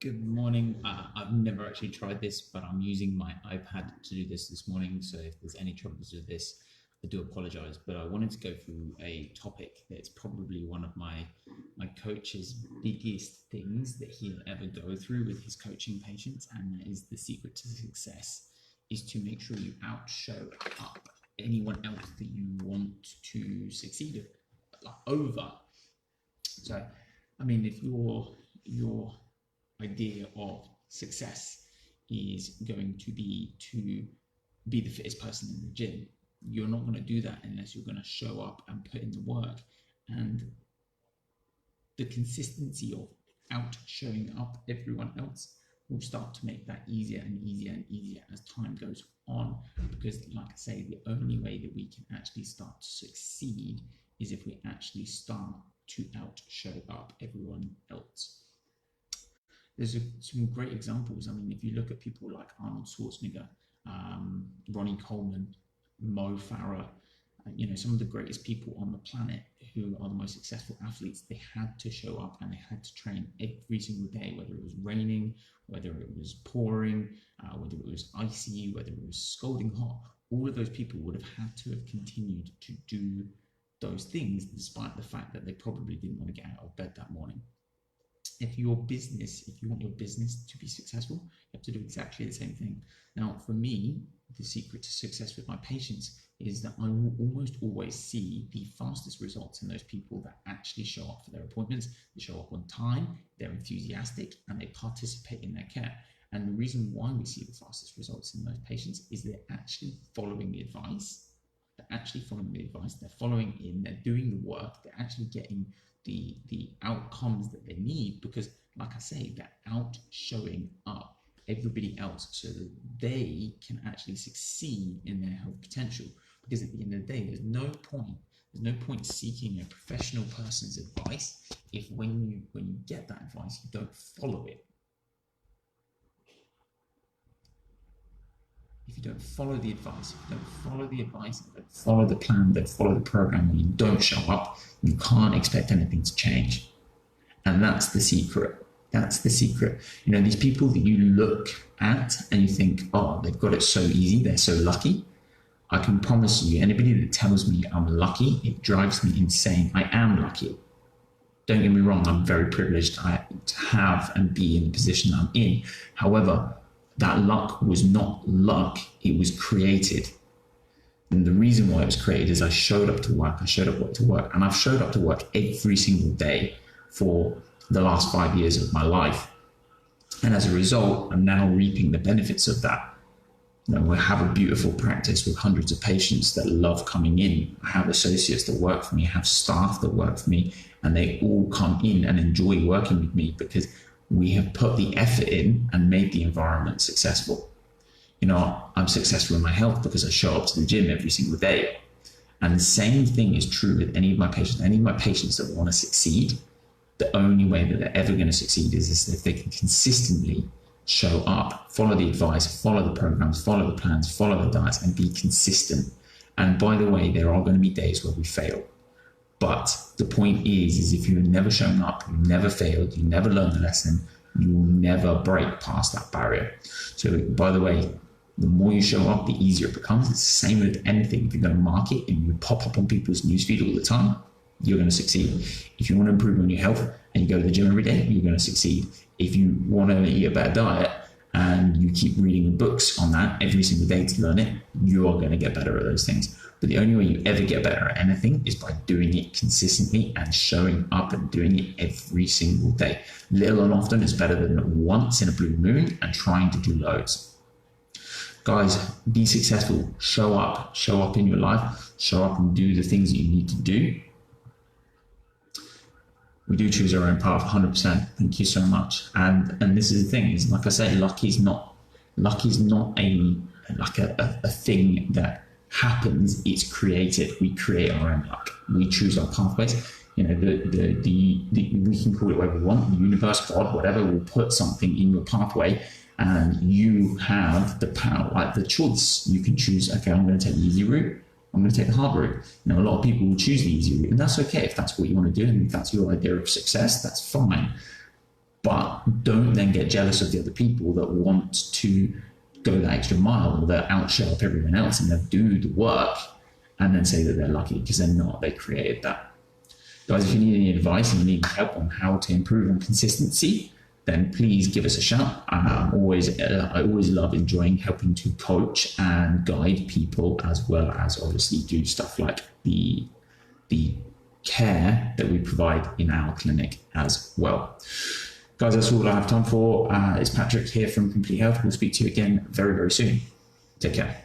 Good morning. I've never actually tried this, but I'm using my iPad to do this morning. So if there's any troubles with this, I do apologize. But I wanted to go through a topic that's probably one of my coach's biggest things that he'll ever go through with his coaching patients, and that is the secret to success is to make sure you outshow up anyone else that you want to succeed over. So, I mean, if your idea of success is going to be the fittest person in the gym, you're not going to do that unless you're going to show up and put in the work. And the consistency of out showing up everyone else will start to make that easier and easier and easier as time goes on, because like I say, the only way that we can actually start to succeed is if we actually start to out show up everyone else. There's some great examples. I mean, if you look at people like Arnold Schwarzenegger, Ronnie Coleman, Mo Farah, some of the greatest people on the planet who are the most successful athletes, they had to show up and they had to train every single day, whether it was raining, whether it was pouring, whether it was icy, whether it was scalding hot. All of those people would have had to have continued to do those things despite the fact that they probably didn't want to get out of bed that morning. If you want your business to be successful, you have to do exactly the same thing. Now, for me, the secret to success with my patients is that I will almost always see the fastest results in those people that actually show up for their appointments. They show up on time, they're enthusiastic, and they participate in their care. And the reason why we see the fastest results in those patients is they're actually following the advice. They're following in, they're doing the work, they're actually getting the outcomes that they need, because like I say, they're out showing up everybody else so that they can actually succeed in their health potential. Because at the end of the day, there's no point seeking a professional person's advice if when you get that advice, you don't follow it. If you don't follow the advice, don't follow the plan, don't follow the program, and you don't show up, you can't expect anything to change. And that's the secret. These people that you look at and you think, oh, they've got it so easy, they're so lucky. I can promise you, anybody that tells me I'm lucky, it drives me insane. I am lucky. Don't get me wrong, I'm very privileged to have and be in the position I'm in. However, that luck was not luck, it was created. And the reason why it was created is I showed up to work, and I've showed up to work every single day for the last 5 years of my life. And as a result, I'm now reaping the benefits of that. We have a beautiful practice with hundreds of patients that love coming in. I have associates that work for me, I have staff that work for me, and they all come in and enjoy working with me because we have put the effort in and made the environment successful. I'm successful in my health because I show up to the gym every single day. And the same thing is true with any of my patients that want to succeed. The only way that they're ever going to succeed is if they can consistently show up, follow the advice, follow the programs, follow the plans, follow the diets, and be consistent. And by the way, there are going to be days where we fail. But the point is if you've never shown up, you never failed, you never learned the lesson, you will never break past that barrier. So by the way, the more you show up, the easier it becomes. It's the same with anything. If you're going to market and you pop up on people's newsfeed all the time, you're going to succeed. If you want to improve on your health and you go to the gym every day, you're going to succeed. If you want to eat a better diet and you keep reading books on that every single day to learn it, you are going to get better at those things. But the only way you ever get better at anything is by doing it consistently and showing up and doing it every single day. Little and often is better than once in a blue moon and trying to do loads. Guys, be successful. Show up in your life, show up and do the things that you need to do. We do choose our own path 100%. Thank you so much. And this is the thing, is like I say, luck is not a thing that happens. It's created. We create our own luck. We choose our pathways. We can call it whatever we want. The universe, God, whatever, will put something in your pathway, and you have the power, like the choice. You can choose, okay, I'm going to take the easy route, I'm going to take the hard route. A lot of people will choose the easy route, and that's okay if that's what you want to do, and if that's your idea of success, that's fine. But don't then get jealous of the other people that want to go that extra mile, or that outshow up everyone else and they'll do the work and then say that they're lucky, because they're not. They created that. Guys, if you need any advice and you need help on how to improve on consistency, then please give us a shout. I always love enjoying helping to coach and guide people, as well as obviously do stuff like the care that we provide in our clinic as well. Guys, that's all I have time for. It's Patrick here from Complete Health. We'll speak to you again very, very soon. Take care.